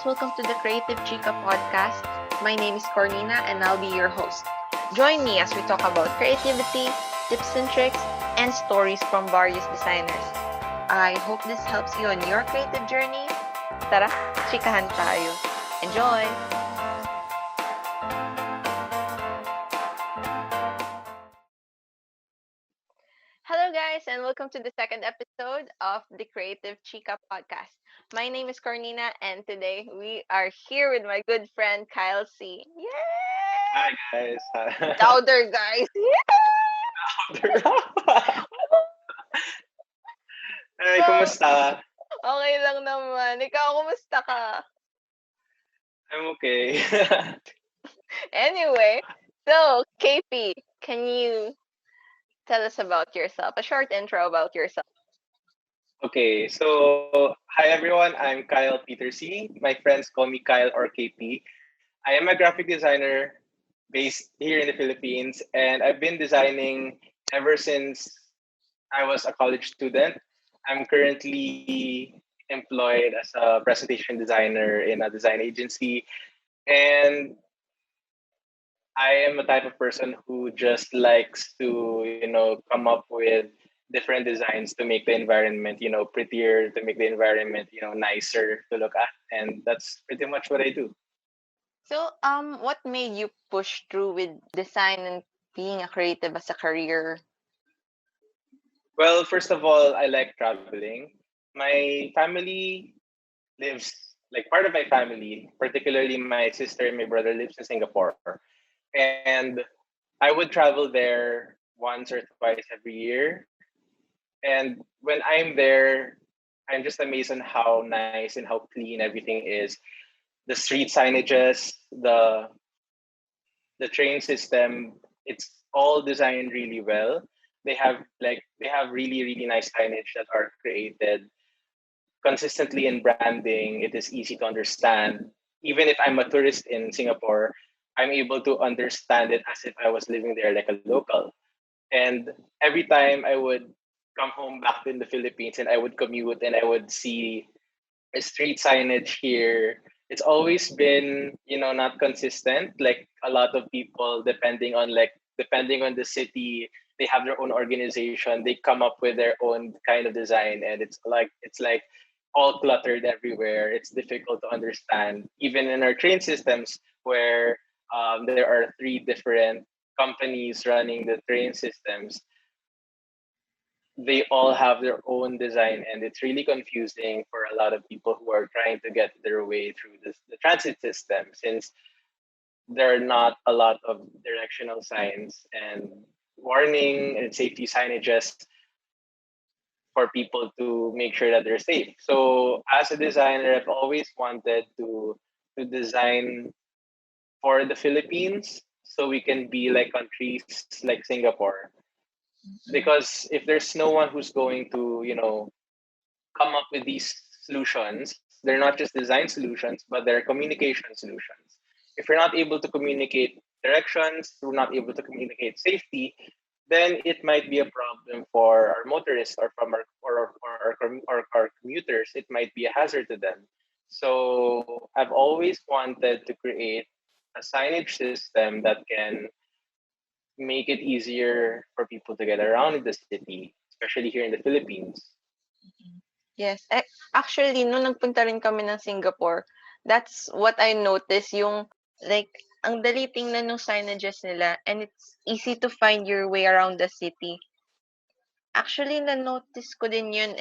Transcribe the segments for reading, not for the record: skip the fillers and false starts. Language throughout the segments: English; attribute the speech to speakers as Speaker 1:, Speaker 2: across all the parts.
Speaker 1: Welcome to the Creative Chika podcast. My name is Cornina and I'll be your host. Join me as we talk about creativity, tips and tricks, and stories from various designers. I hope this helps you on your creative journey. Tara, chikahan tayo. Enjoy! Hello, guys, and welcome to the second episode of the Creative Chica podcast. My name is Cornina, and today we are here with my good friend Kyle C.
Speaker 2: Hi
Speaker 1: Yay!
Speaker 2: guys.
Speaker 1: Louder, guys!
Speaker 2: Hi,
Speaker 1: So,
Speaker 2: kumusta?
Speaker 1: okay lang naman. Ikaw, kumusta ka?
Speaker 2: I'm okay.
Speaker 1: Anyway, so, KP, can you tell us about yourself? A short intro about yourself.
Speaker 2: Okay, so hi everyone. I'm Kyle Peter C. My friends call me Kyle or KP. I am a graphic designer based here in the Philippines, and I've been designing ever since I was a college student. I'm currently employed as a presentation designer in a design agency, and I am a type of person who just likes to, come up with different designs to make the environment, prettier, to make the environment, nicer to look at. And that's pretty much what I do.
Speaker 1: So, what made you push through with design and being a creative as a career?
Speaker 2: Well, first of all, I like traveling. My family lives, like part of my family, particularly my sister and my brother lives in Singapore. And I would travel there once or twice every year. And when I'm there, I'm just amazed on how nice and how clean everything is. The street signages, the train system, it's all designed really well. They have really nice signage that are created consistently in branding. It is easy to understand. Even if I'm a tourist in Singapore, I'm able to understand it as if I was living there like a local. And every time I would come home back in the Philippines and I would commute and I would see a street signage here, it's always been, not consistent. Like a lot of people, depending on the city, they have their own organization. They come up with their own kind of design, and it's like all cluttered everywhere. It's difficult to understand, even in our train systems where there are three different companies running the train systems. They all have their own design, and it's really confusing for a lot of people who are trying to get their way through the transit system, since there are not a lot of directional signs and warning and safety signages for people to make sure that they're safe. So as a designer, I've always wanted to design for the Philippines so we can be like countries like Singapore. Because if there's no one who's going to, come up with these solutions, they're not just design solutions, but they're communication solutions. If you're not able to communicate directions, we're not able to communicate safety, then it might be a problem for our motorists or from our commuters. It might be a hazard to them. So I've always wanted to create a signage system that can make it easier for people to get around in the city, especially here in the Philippines.
Speaker 1: Yes. Actually, nung nagpunta rin kami ng Singapore, that's what I noticed, yung like ang dali tingnan ng signages nila and it's easy to find your way around the city. Actually, na-notice ko din yun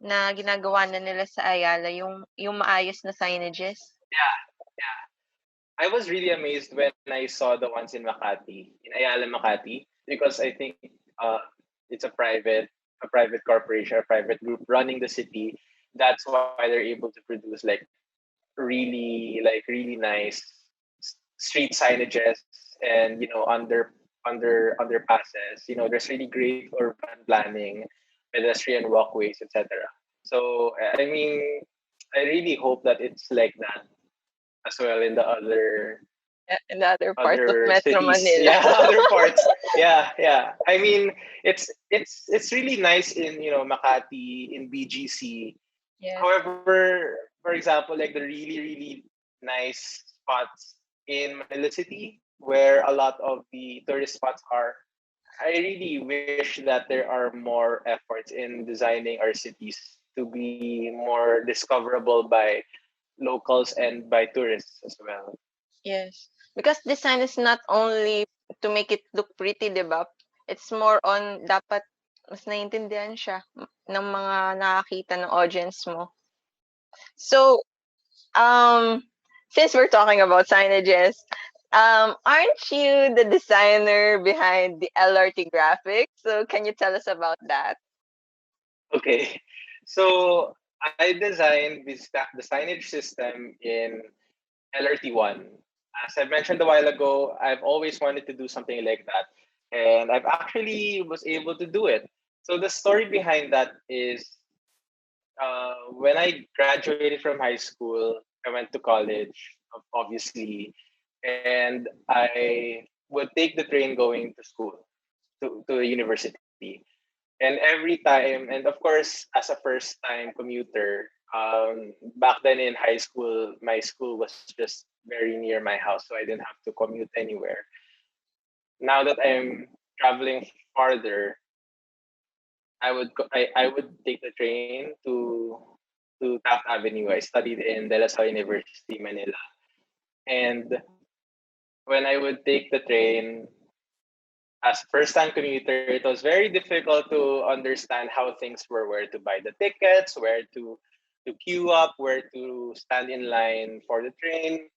Speaker 1: na ginagawa na nila sa Ayala yung maayos na signages.
Speaker 2: Yeah, yeah. I was really amazed when I saw the ones in Makati, in Ayala, Makati, because I think it's a private corporation, a private group running the city. That's why they're able to produce really nice street signages and underpasses. There's really great urban planning, pedestrian walkways, etc. So I mean, I really hope that it's like that as well in the
Speaker 1: In the other parts of
Speaker 2: other
Speaker 1: Metro
Speaker 2: cities.
Speaker 1: Manila.
Speaker 2: Yeah, other parts. Yeah. I mean, it's really nice in Makati, in BGC.
Speaker 1: Yes.
Speaker 2: However, for example, like the really, really nice spots in Manila City, where a lot of the tourist spots are. I really wish that there are more efforts in designing our cities to be more discoverable by locals and by tourists as well.
Speaker 1: Yes. Because design is not only to make it look pretty, 'di ba? It's more on dapat mas naiintindihan siya ng mga nakakita ng audience mo. So, um, since we're talking about signages, aren't you the designer behind the LRT graphics? So, can you tell us about that?
Speaker 2: Okay, so I designed the signage system in LRT1. As I mentioned a while ago, I've always wanted to do something like that, and I've actually was able to do it. So the story behind that is when I graduated from high school, I went to college, obviously, and I would take the train going to school, to the university. And every time, and of course, as a first time commuter, back then in high school, my school was just very near my house, so I didn't have to commute anywhere. Now that I'm traveling farther, I would take the train to Taft Avenue. I studied in De La Salle University, Manila, and when I would take the train as a first time commuter, it was very difficult to understand how things were, where to buy the tickets, where to queue up, where to stand in line for the train,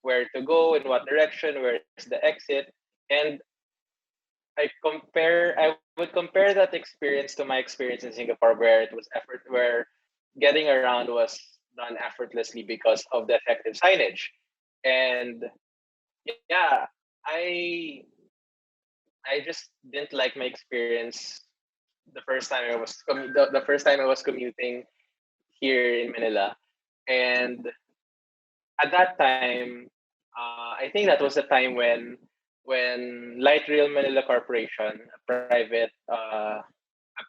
Speaker 2: where to go, in what direction, where's the exit. And I would compare that experience to my experience in Singapore, where it was effort, where getting around was done effortlessly because of the effective signage. And yeah, I I just didn't like my experience the first time I was commuting here in Manila, and at that time, I think that was the time when Light Rail Manila Corporation, a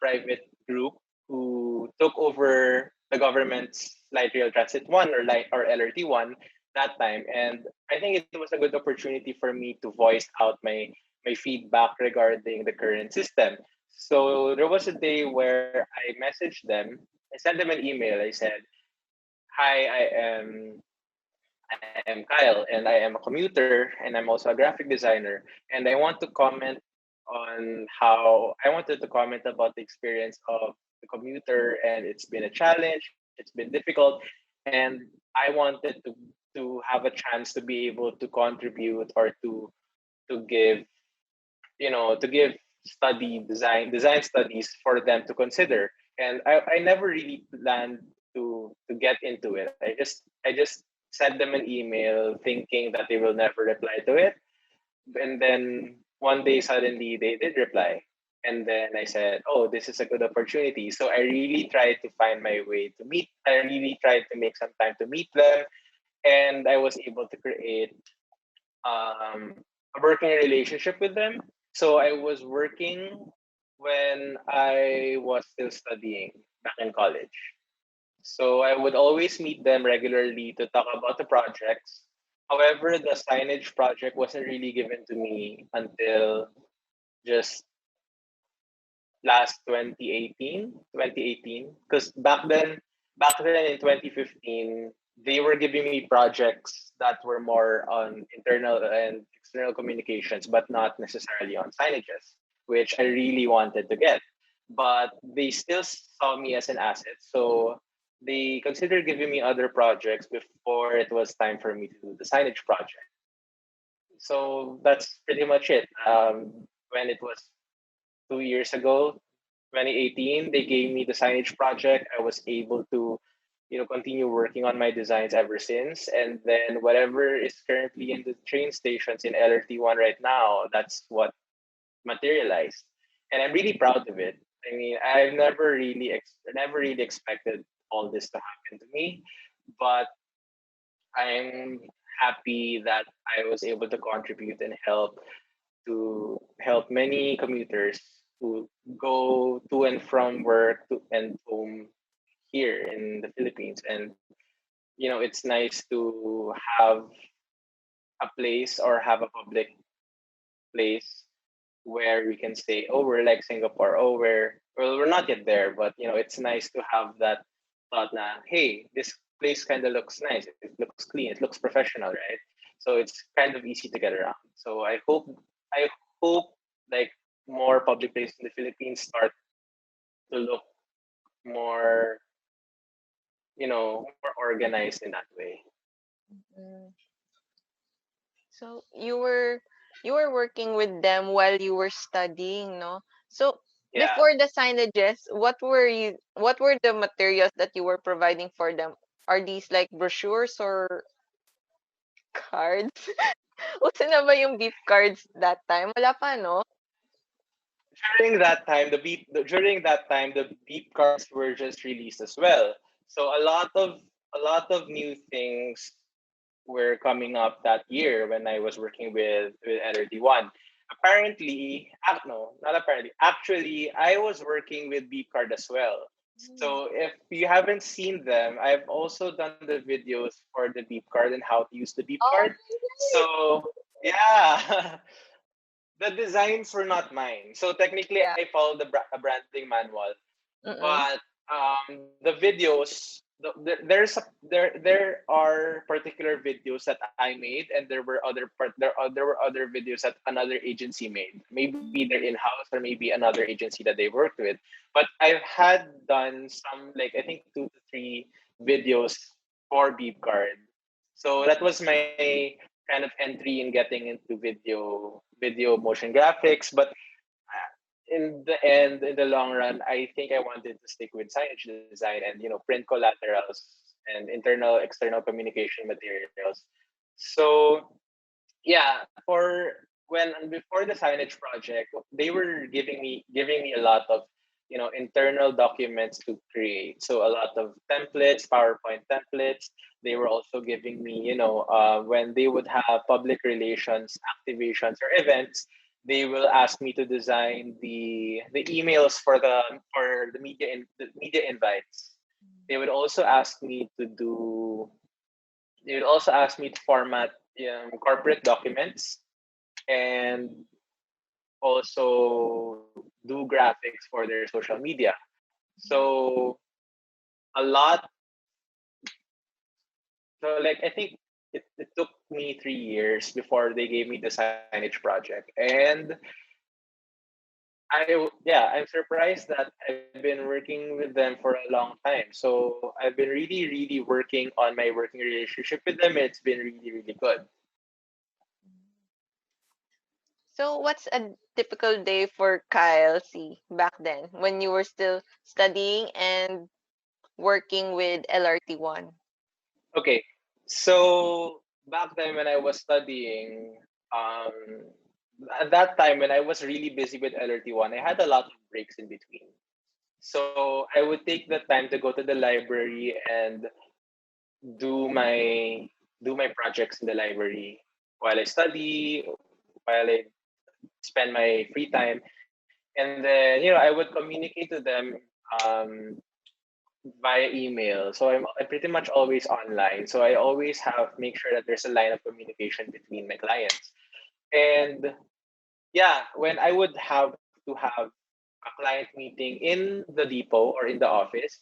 Speaker 2: private group who took over the government's Light Rail Transit One or LRT1 that time, and I think it was a good opportunity for me to voice out my feedback regarding the current system. So there was a day where I messaged them. I sent them an email. I said, "Hi, I am Kyle, and I am a commuter, and I'm also a graphic designer. And I wanted to comment about the experience of the commuter, and it's been a challenge. It's been difficult, and I wanted to have a chance to be able to contribute or to give to give design studies for them to consider. And I never really planned to get into it. I just sent them an email thinking that they will never reply to it. And then one day suddenly they did reply. And then I said, "Oh, this is a good opportunity." So I really tried to find my way to meet. I really tried to make some time to meet them, and I was able to create a working relationship with them. So I was working when I was still studying back in college. So I would always meet them regularly to talk about the projects. However, the signage project wasn't really given to me until just last 2018, because back then in 2015, they were giving me projects that were more on internal and external communications, but not necessarily on signages, which I really wanted to get. But they still saw me as an asset, so they considered giving me other projects before it was time for me to do the signage project. So that's pretty much it. When it was 2 years ago, 2018, they gave me the signage project. I was able to, continue working on my designs ever since. And then whatever is currently in the train stations in LRT1 right now, that's what materialized. And I'm really proud of it. I mean, I've never really expected all this to happen to me, but I'm happy that I was able to contribute and help many commuters who go to and from work and home here in the Philippines. And it's nice to have a place or have a public place where we can say, oh, we're like Singapore. Oh, we're not yet there, but it's nice to have that thought na, hey, this place kind of looks nice. It looks clean. It looks professional, right? So it's kind of easy to get around. So I hope like more public places in the Philippines start to look more, more organized in that way.
Speaker 1: Mm. So you were working with them while you were studying, no? So
Speaker 2: Yeah.
Speaker 1: before the signages, what were the materials that you were providing for them? Are these like brochures or cards? Uso na ba yung beep cards that time? Wala pa, no?
Speaker 2: During that time, the beep cards were just released as well. So a lot of new things were coming up that year when I was working with LRT1. Apparently, no, not apparently. Actually, I was working with beep card as well.
Speaker 1: Mm.
Speaker 2: So if you haven't seen them, I've also done the videos for the beep card and how to use the beep
Speaker 1: Oh,
Speaker 2: card. So yeah, the designs were not mine. So technically,
Speaker 1: yeah.
Speaker 2: I followed a branding manual,
Speaker 1: Mm-mm.
Speaker 2: but the videos, there are particular videos that I made, and there were other videos that another agency made. Maybe they're in house or maybe another agency that they worked with. But I've had done some, like, I think 2 to 3 videos for Beep Card. So that was my kind of entry in getting into video motion graphics. But in the end, in the long run, I think I wanted to stick with signage design and print collaterals and internal external communication materials. So yeah, for when before the signage project, they were giving me a lot of internal documents to create. So a lot of templates, PowerPoint templates. They were also giving me, when they would have public relations activations or events, they will ask me to design the emails for the media invites. They would also ask me to do they would also ask me to format corporate documents and also do graphics for their social media. So a lot. So like I think it took me 3 years before they gave me the signage project, and I'm surprised that I've been working with them for a long time. So I've been really, really working on my working relationship with them. It's been really, really good.
Speaker 1: So what's a typical day for Kyle C back then when you were still studying and working with LRT1?
Speaker 2: Okay, so back then when I was studying, um, at that time when I was really busy with LRT1, I had a lot of breaks in between. So I would take the time to go to the library and do my do my projects in the library while I study, while I spend my free time, and then I would communicate to them um, via email. So I'm pretty much always online. So I always make sure that there's a line of communication between my clients. And yeah, when I would have to have a client meeting in the depot or in the office,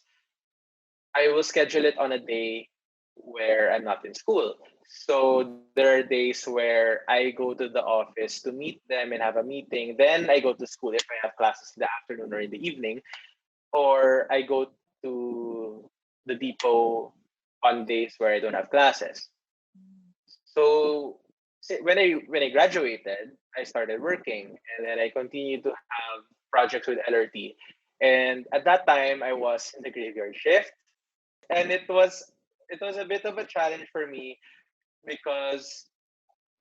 Speaker 2: I will schedule it on a day where I'm not in school. So there are days where I go to the office to meet them and have a meeting. Then I go to school if I have classes in the afternoon or in the evening, or I go to the depot on days where I don't have classes. So when I graduated, I started working, and then I continued to have projects with LRT. And at that time, I was in the graveyard shift, and it was a bit of a challenge for me because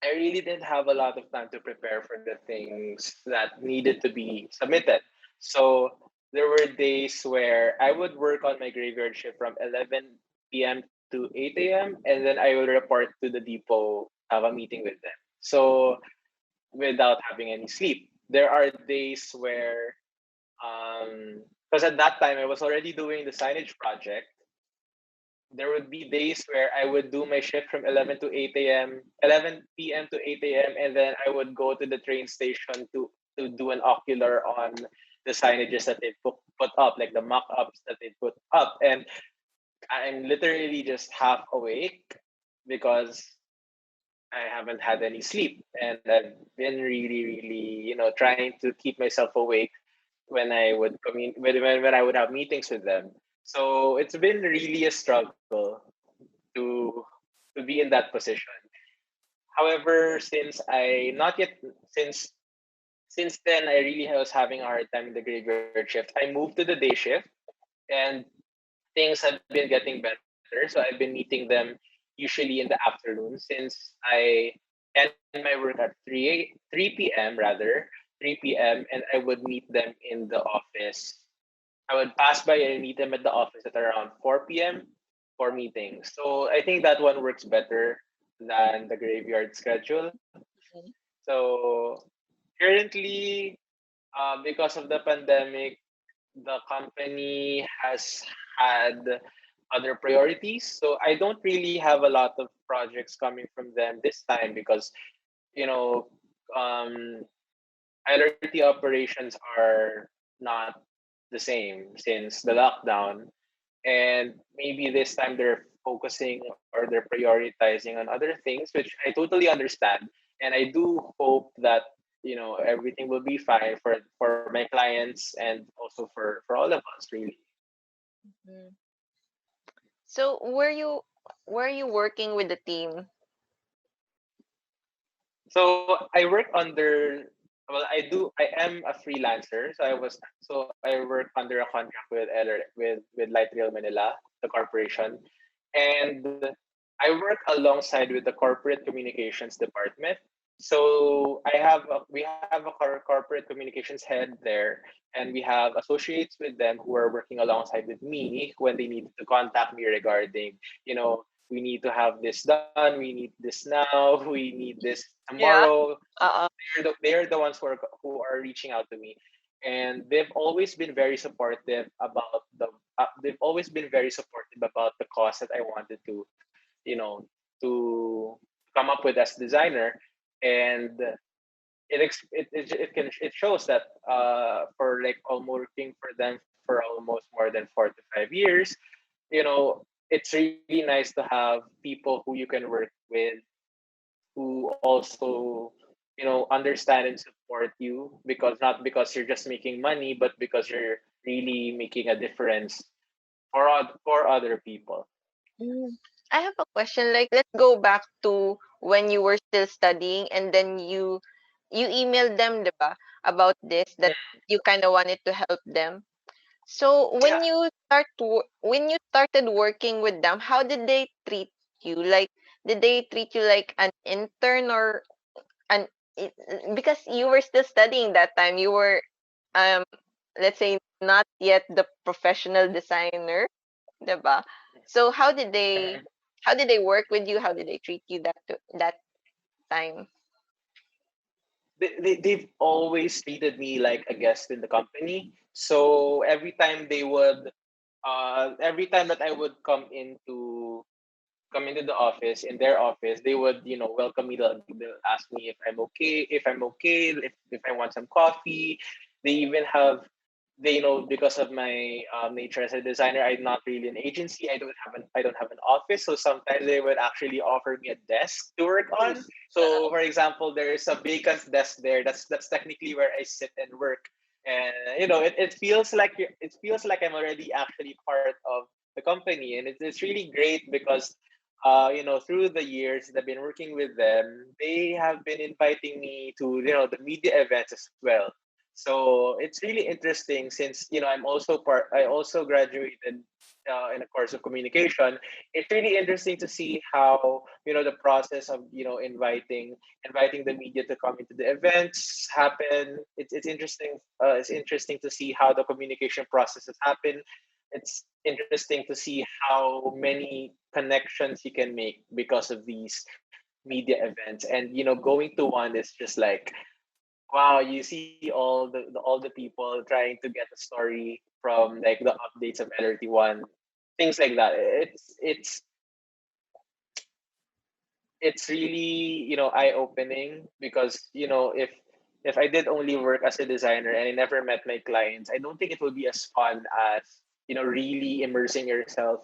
Speaker 2: I really didn't have a lot of time to prepare for the things that needed to be submitted. So there were days where I would work on my graveyard shift from 11 p.m. to 8 a.m. and then I will report to the depot, have a meeting with them. So without having any sleep, there are days where, because at that time I was already doing the signage project, there would be days where I would do my shift from 11 to 8 a.m., 11 p.m. to 8 a.m., and then I would go to the train station to do an ocular on the signages that they put up, like the mock ups that they put up. And I'm literally just half awake because I haven't had any sleep. And I've been really, really, trying to keep myself awake when I would when I would have meetings with them. So it's been really a struggle to to be in that position. However, since then I really was having a hard time in the graveyard shift. I moved to the day shift, and things have been getting better. So I've been meeting them usually in the afternoon since I end my work at 3 p.m. rather, 3 p.m. and I would meet them in the office. I would pass by and meet them at the office at around 4 p.m. for meetings. So I think that one works better than the graveyard schedule.
Speaker 1: Mhm.
Speaker 2: So currently, because of the pandemic, the company has had other priorities. So I don't really have a lot of projects coming from them this time because, you know, um, LRT operations are not the same since the lockdown. And maybe this time they're focusing or they're prioritizing on other things, which I totally understand. And I do hope that everything will be fine for my clients and also for all of us really.
Speaker 1: Mhm. So were you working with the team?
Speaker 2: So I work under well I am a freelancer. So I work under a contract with with Light Rail Manila, the corporation. And I work alongside with the corporate communications department. So we have a corporate communications head there, and we have associates with them who are working alongside with me when they need to contact me regarding, we need to have this done, we need this now, we need this
Speaker 1: Yeah.
Speaker 2: tomorrow.
Speaker 1: Uh-uh.
Speaker 2: They're the ones who are reaching out to me, and they've always been very supportive about they've always been very supportive about the cause that I wanted to come up with as designer. And it shows that for like almost working for them for almost more than 4 to 5 years, it's really nice to have people who you can work with who also understand and support you, because not because you're just making money, but because you're really making a difference for other people.
Speaker 1: Mm. I have a question. Like, let's go back to when you were still studying, and then you emailed them, diba, about this that you kind of wanted to help them. So
Speaker 2: Yeah.
Speaker 1: when you started working with them, how did they treat you? Like, did they treat you like an intern or an it, because you were still studying that time, you were um let's say not yet the professional designer, diba? So how did they work with you? How did they treat you that time?
Speaker 2: They've always treated me like a guest in the company. So every time that I would come into the office, in their office, they would, welcome me. They'll ask me if I want some coffee. They even have, because of my nature as a designer, I'm not really an agency. I don't have an office. So sometimes they would actually offer me a desk to work on. So for example, there's a vacant desk there. That's technically where I sit and work. And it feels like I'm already actually part of the company, and it's really great because through the years that I've been working with them, they have been inviting me to, the media events as well. So it's really interesting since, I also graduated in a course of communication. It's really interesting to see how, the process of, inviting the media to come into the events happen. It's interesting. It's interesting to see how the communication processes happen. It's interesting to see how many connections you can make because of these media events. And going to one is just like, wow, you see all the people trying to get a story from like the updates of LRT1. things like that. It's really, eye opening, because if I did only work as a designer and I never met my clients, I don't think it would be as fun as really immersing yourself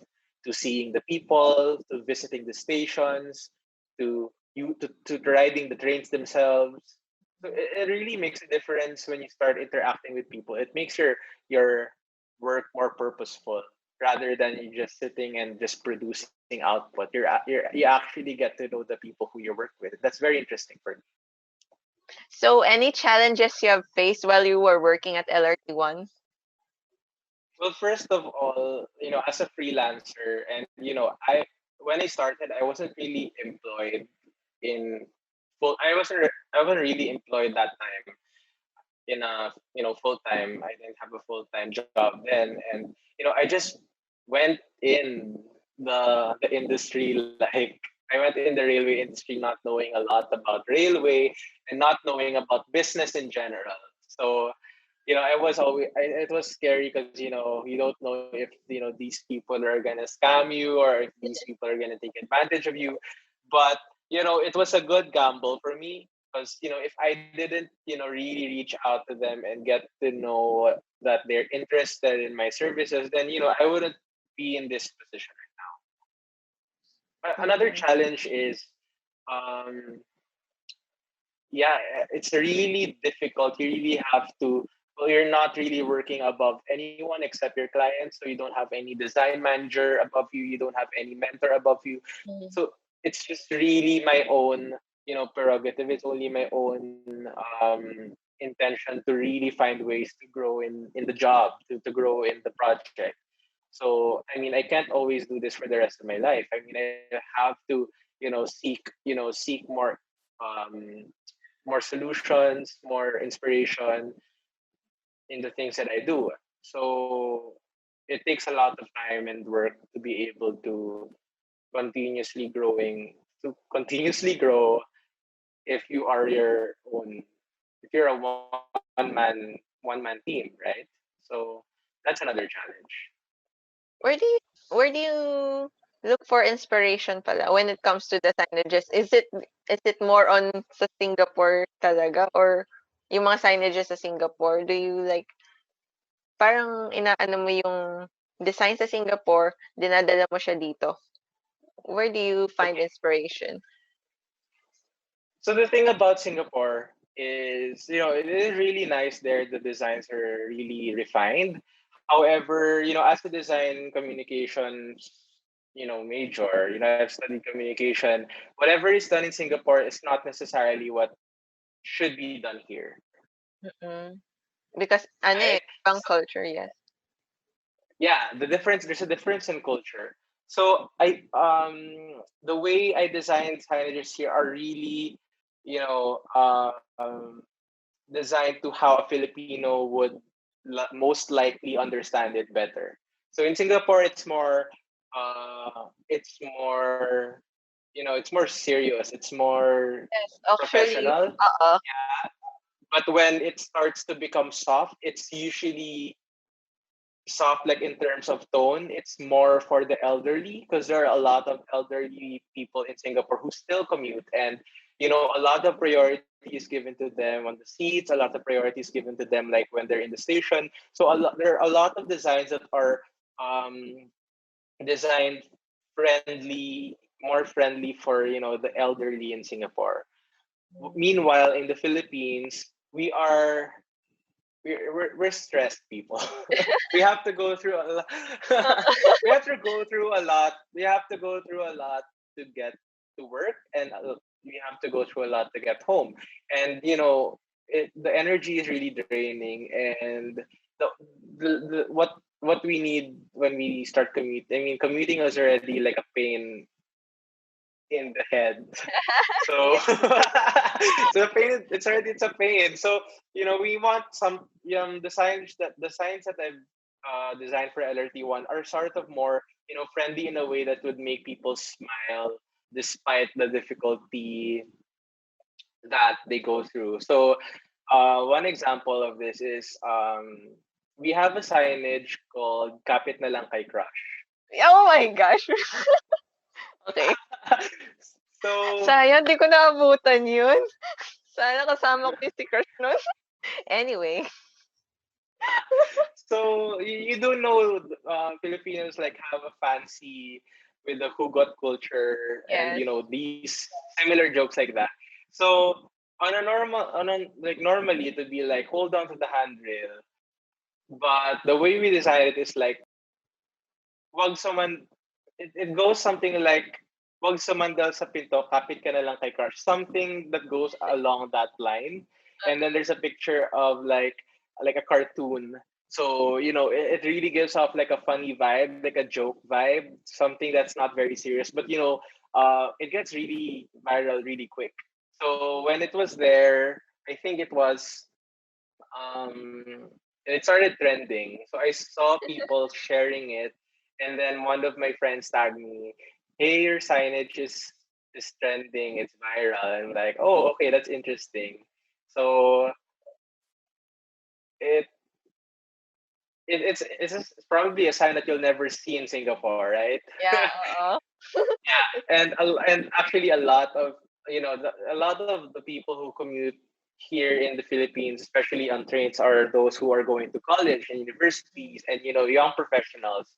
Speaker 2: to seeing the people, to visiting the stations, to riding the trains themselves. So it really makes a difference when you start interacting with people. It makes your work more purposeful, rather than you just sitting and just producing output. You actually get to know the people who you work with. That's very interesting for me.
Speaker 1: So, any challenges you have faced while you were working at LRT1?
Speaker 2: Well, first of all, as a freelancer, and I when I started, I wasn't really employed in full. I wasn't really employed that time in a full time. I didn't have a full time job then, and I just went in the industry, like I went in the railway industry not knowing a lot about railway and not knowing about business in general. So I was always it was scary, because you don't know if these people are gonna scam you, or if these people are gonna take advantage of you. But it was a good gamble for me, because if I didn't really reach out to them and get to know that they're interested in my services, then I wouldn't be in this position right now. Another
Speaker 1: Mm-mm.
Speaker 2: challenge is, um yeah, it's really difficult. You really have to, well, you're not really working above anyone except your clients, so you don't have any design manager above you, you don't have any mentor above you.
Speaker 1: Mm.
Speaker 2: So it's just really my own, prerogative. It's only my own intention to really find ways to grow in the job, to grow in the project. So I mean, I can't always do this for the rest of my life. I mean, I have to seek um more solutions, more inspiration in the things that I do. So it takes a lot of time and work to be able continuously growing to continuously grow if you are your own if you're a one man team, right? So that's another challenge.
Speaker 1: Where do you where do you look for inspiration pala when it comes to the signages? Is it more on sa Singapore talaga, or yung mga signages sa Singapore? Do you like parang inaano mo yung design sa Singapore, dinadala mo siya dito? Where do you find
Speaker 2: Okay.
Speaker 1: inspiration?
Speaker 2: So the thing about Singapore is, it is really nice there. The designs are really refined. However, as a design communications, major, I've studied communication. Whatever is done in Singapore is not necessarily what should be done here,
Speaker 1: Mm. Because ano
Speaker 2: right?
Speaker 1: eh, ibang culture, yes.
Speaker 2: Yeah, there's a difference in culture. So the way I design signages here are really, you know designed to how a Filipino would most likely understand it better. So in Singapore, it's more it's more serious, it's more
Speaker 1: Yes, actually,
Speaker 2: professional.
Speaker 1: oo.
Speaker 2: But when it starts to become soft, it's usually soft, like in terms of tone. It's more for the elderly, because there are a lot of elderly people in Singapore who still commute, and a lot of priority is given to them on the seats, a lot of priority is given to them like when they're in the station. So there are a lot of designs that are um, designed friendly, more friendly for the elderly in Singapore. Meanwhile, in the Philippines, we're stressed people. We have to go through a lot. We have to go through a lot. We have to go through a lot to get to work, and we have to go through a lot to get home. And the energy is really draining, and the, what we need when we start commute. I mean, commuting is already like a pain in the head. So
Speaker 1: Yes.
Speaker 2: so it's a pain. So we want some the signs that I've designed for LRT1 are sort of more friendly in a way that would make people smile despite the difficulty that they go through. So one example of this is we have a signage called "Kapit na lang kay crush."
Speaker 1: Oh my gosh. Okay.
Speaker 2: So
Speaker 1: Sayang, di ko naabutan yun. Sana kasama ko yung si crush nun. Anyway,
Speaker 2: so you do know Filipinos like have a fancy with the hugot culture and
Speaker 1: yes.
Speaker 2: these similar jokes like that. So normally it would be like hold on to the handrail, but the way we design it is like wag suman it goes something like wag sumandal sa pinto, kapit ka na lang kay crush. Something that goes along that line. And then there's a picture of like a cartoon. So, it really gives off like a funny vibe, like a joke vibe, something that's not very serious. But it gets really viral really quick. So when it was there, I think it started trending. So I saw people sharing it, and then one of my friends tagged me, "Hey, your signage is trending. It's viral." And I'm like, "Oh, okay, that's interesting." So it, it's probably a sign that you'll never see in Singapore, right?
Speaker 1: Yeah, oo.
Speaker 2: And actually a lot of the people who commute here in the Philippines, especially on trains, are those who are going to college and universities and young professionals.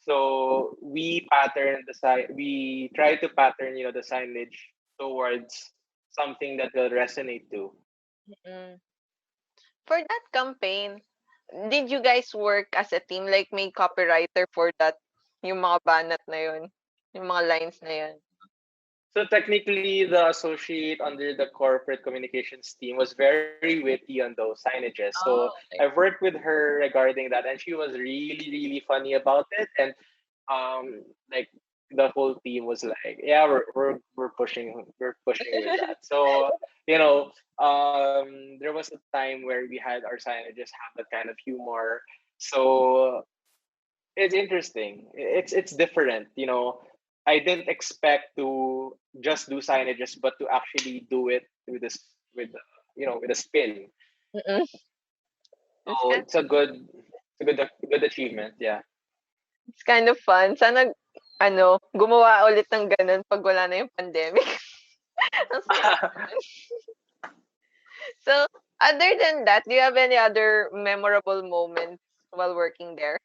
Speaker 2: So we try to pattern the signage towards something that will resonate to.
Speaker 1: Mm. For that campaign, did you guys work as a team? Like, may copywriter for that? Yung mga banat na yun? Yung mga lines na yun?
Speaker 2: So technically, the associate under the corporate communications team was very witty on those signages. So
Speaker 1: Oh,
Speaker 2: I've
Speaker 1: okay.
Speaker 2: worked with her regarding that, and she was really, really funny about it. And like the whole team was like, "Yeah, we're pushing with that." So there was a time where we had our signages have that kind of humor. So it's interesting. It's different. I didn't expect to just do signages, but to actually do it with a spin.
Speaker 1: Mm. It's
Speaker 2: So
Speaker 1: kind
Speaker 2: it's a good achievement. Yeah.
Speaker 1: it's kind of fun. Sana ano, gumawa ulit ng gano'n 'pag wala na yung pandemic. Ang saya naman. So, other than that, do you have any other memorable moments while working there?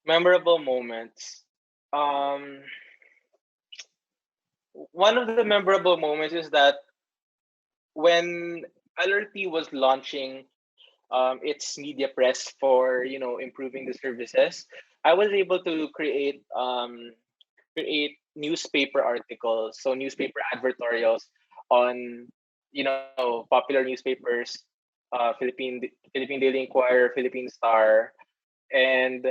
Speaker 2: Memorable moments. Um, One of the memorable moments is that when LRT was launching its media press for improving the services, I was able to create newspaper articles, so newspaper advertorials on popular newspapers, Philippine Daily Inquirer, Philippine Star, and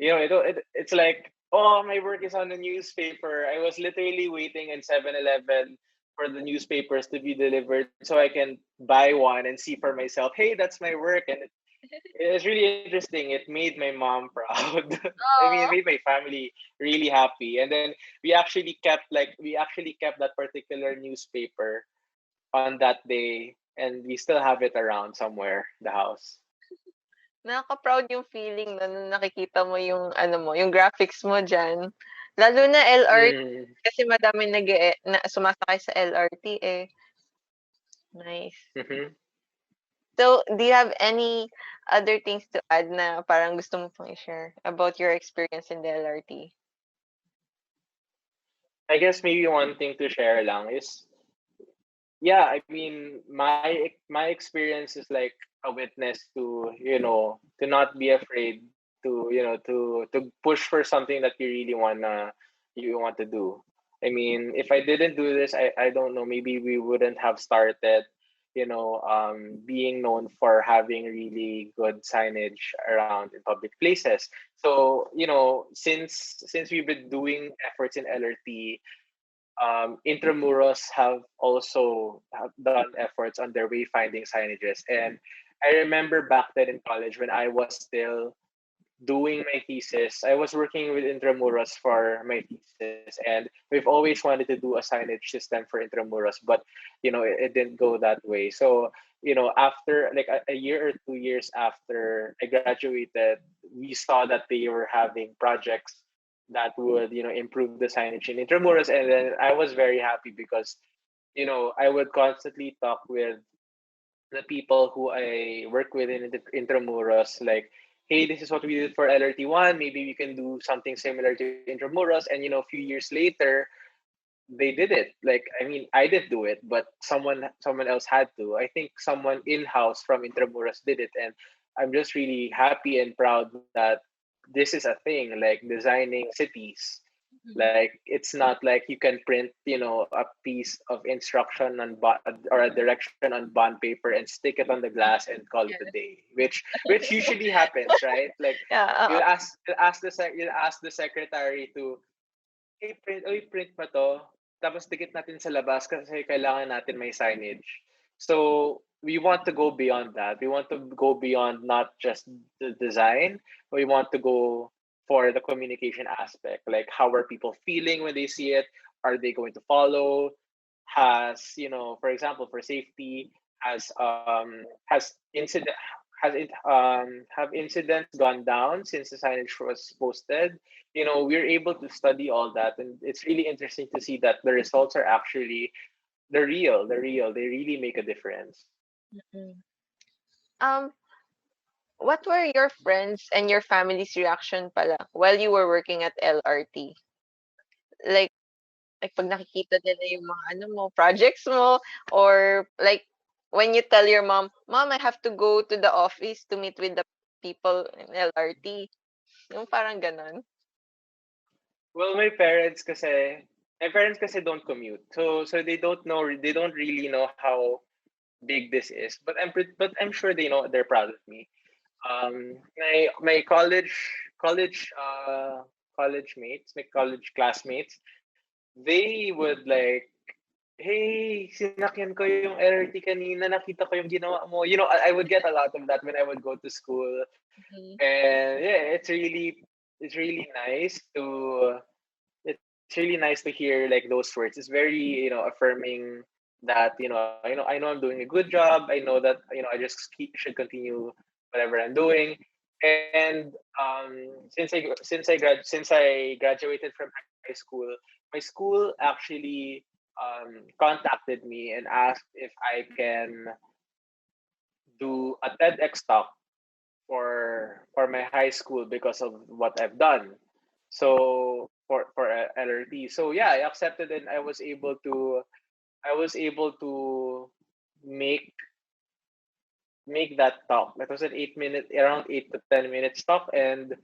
Speaker 2: it's like, oh, my work is on the newspaper. I was literally waiting in 7-Eleven for the newspapers to be delivered so I can buy one and see for myself, hey, that's my work. And it was really interesting. It made my mom proud. I mean, it
Speaker 1: Oh,
Speaker 2: made my family really happy. And then we actually kept that particular newspaper on that day, and we still have it around somewhere in the house.
Speaker 1: nakaka-proud yung feeling na nung nakikita mo yung ano mo, yung graphics mo diyan. Lalo na LRT
Speaker 2: Mm.
Speaker 1: kasi madaming na sumasakay sa LRT, eh. Nice.
Speaker 2: Mhm.
Speaker 1: So, do you have any other things to add na parang gusto mo pang i-share about your experience in the LRT?
Speaker 2: I guess maybe one thing to share lang is, yeah, I mean, my experience is like a witness to to not be afraid to to push for something that you want to do. I mean, if I didn't do this, I don't know, maybe we wouldn't have started being known for having really good signage around in public places. So since we've been doing efforts in LRT, Intramuros have also have done efforts on their wayfinding signages. And I remember back then in college when I was still doing my thesis, I was working with Intramuros for my thesis, and we've always wanted to do a signage system for Intramuros, but it didn't go that way. So after like a year or 2 years after I graduated, we saw that they were having projects that would improve the signage in Intramuros, and then I was very happy because I would constantly talk with the people who I work with in Intramuros, like, hey, this is what we did for LRT1. Maybe we can do something similar to Intramuros. And a few years later, they did it. Like, I mean, I didn't do it, but someone else had to. I think someone in house from Intramuros did it, and I'm just really happy and proud that this is a thing. Like designing cities, like it's not like you can print a piece of instruction on or a direction on bond paper and stick it on the glass and call it a
Speaker 1: Yeah.
Speaker 2: day, which usually happens, right? Like
Speaker 1: Yeah.
Speaker 2: you'll ask the secretary to, hey, print pa to. Tapos dikit natin sa labas kasi kailangan natin may signage. So we want to go beyond that. We want to go beyond not just the design, but we want to go for the communication aspect. Like, how are people feeling when they see it? Are they going to follow? Has, for example, for safety, has incident has it have incidents gone down since the signage was posted? We're able to study all that, and it's really interesting to see that the results are actually the real. They really make a difference.
Speaker 1: Mm. Um, what were your friends and your family's reaction pala while you were working at LRT? Like, like pag nakikita nila yung mga ano mo, projects mo, or like when you tell your mom, Mom, I have to go to the office to meet with the people in LRT. Yung parang ganon.
Speaker 2: Well, my parents kasi don't commute, so they don't really know how big this is. But I'm sure they're proud of me. My college mates, my college classmates, they would like, hey, sinakyan ko yung LRT kanina, nakita ko yung ginawa mo. I would get a lot of that when I would go to school.
Speaker 1: Mhm.
Speaker 2: And yeah, it's really nice to hear like those words. It's very, affirming that, I know I'm doing a good job. I know that, I just should continue whatever I'm doing. And since I graduated from high school, my school actually contacted me and asked if I can do a TEDx talk for my high school because of what I've done. So for LRT. So yeah, I accepted, and I was able to make make that talk. That was an 8 minute, around 8 to 10 minutes talk, and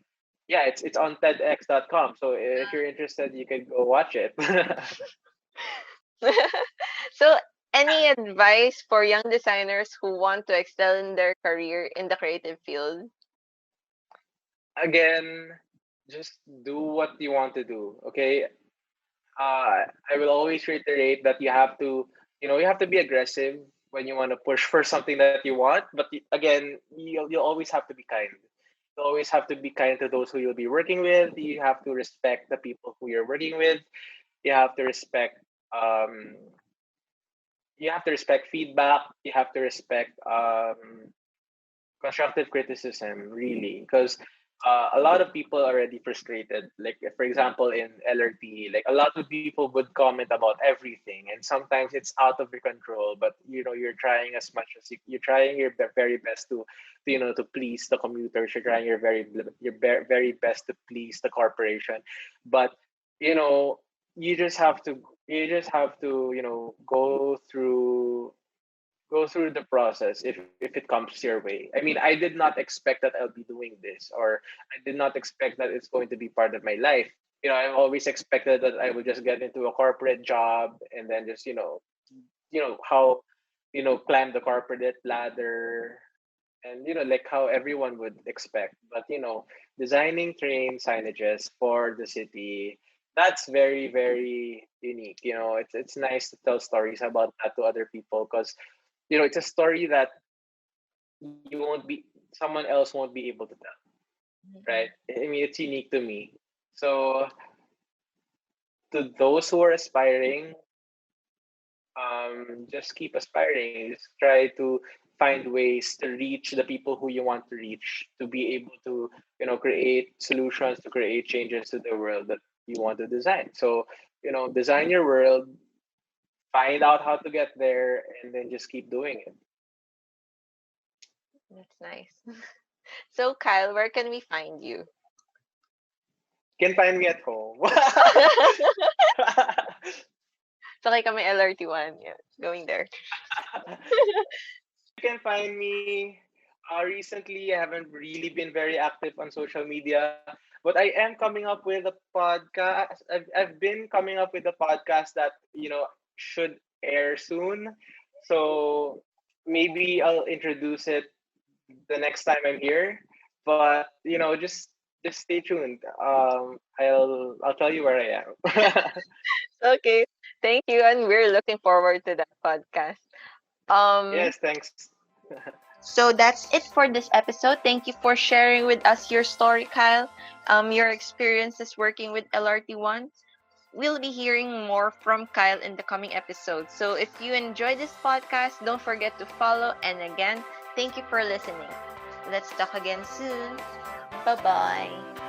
Speaker 2: yeah, it's on TEDx.com. So if you're interested, you can go watch it.
Speaker 1: So, any advice for young designers who want to excel in their career in the creative field?
Speaker 2: Again, just do what you want to do. Okay, I will always reiterate that you have to be aggressive when you want to push for something that you want. But again, you'll always have to be kind. You always have to be kind to those who you'll be working with. You have to respect the people who you're working with. You have to respect um, you have to respect feedback. You have to respect constructive criticism, really, because a lot of people are already frustrated. Like, for example, in LRT, like a lot of people would comment about everything, and sometimes it's out of your control. But you're trying as much as you're trying your very best to please the commuters. You're trying your very best to please the corporation, but you know you just have to go through the process if it comes your way. I mean, I did not expect that I'll be doing this, or I did not expect that it's going to be part of my life. I've always expected that I would just get into a corporate job and then just how climb the corporate ladder, and like how everyone would expect. But designing train signages for the city, that's very, very unique. It's nice to tell stories about that to other people, because it's a story that someone else won't be able to tell, right?
Speaker 1: Mhm.
Speaker 2: I mean, it's unique to me. So to those who are aspiring, just keep aspiring. Just try to find ways to reach the people who you want to reach, to be able to, create solutions, to create changes to the world that you want to design. So, design your world, find out how to get there, and then just keep doing it.
Speaker 1: That's nice. So, Kyle, where can we find you?
Speaker 2: You can find me at home.
Speaker 1: Sakay kami LRT1. Yeah, going there.
Speaker 2: You can find me. Recently, I haven't really been very active on social media, but I am coming up with a podcast. I've been coming up with a podcast that should air soon. So maybe I'll introduce it the next time I'm here. But just stay tuned. I'll tell you where I am.
Speaker 1: Okay. Thank you. And we're looking forward to that podcast. Um,
Speaker 2: Yes, thanks.
Speaker 1: so that's it for this episode. Thank you for sharing with us your story, Kyle. Your experiences working with LRT1. We'll be hearing more from Kyle in the coming episodes. So if you enjoyed this podcast, don't forget to follow. And again, thank you for listening. Let's talk again soon. Bye bye.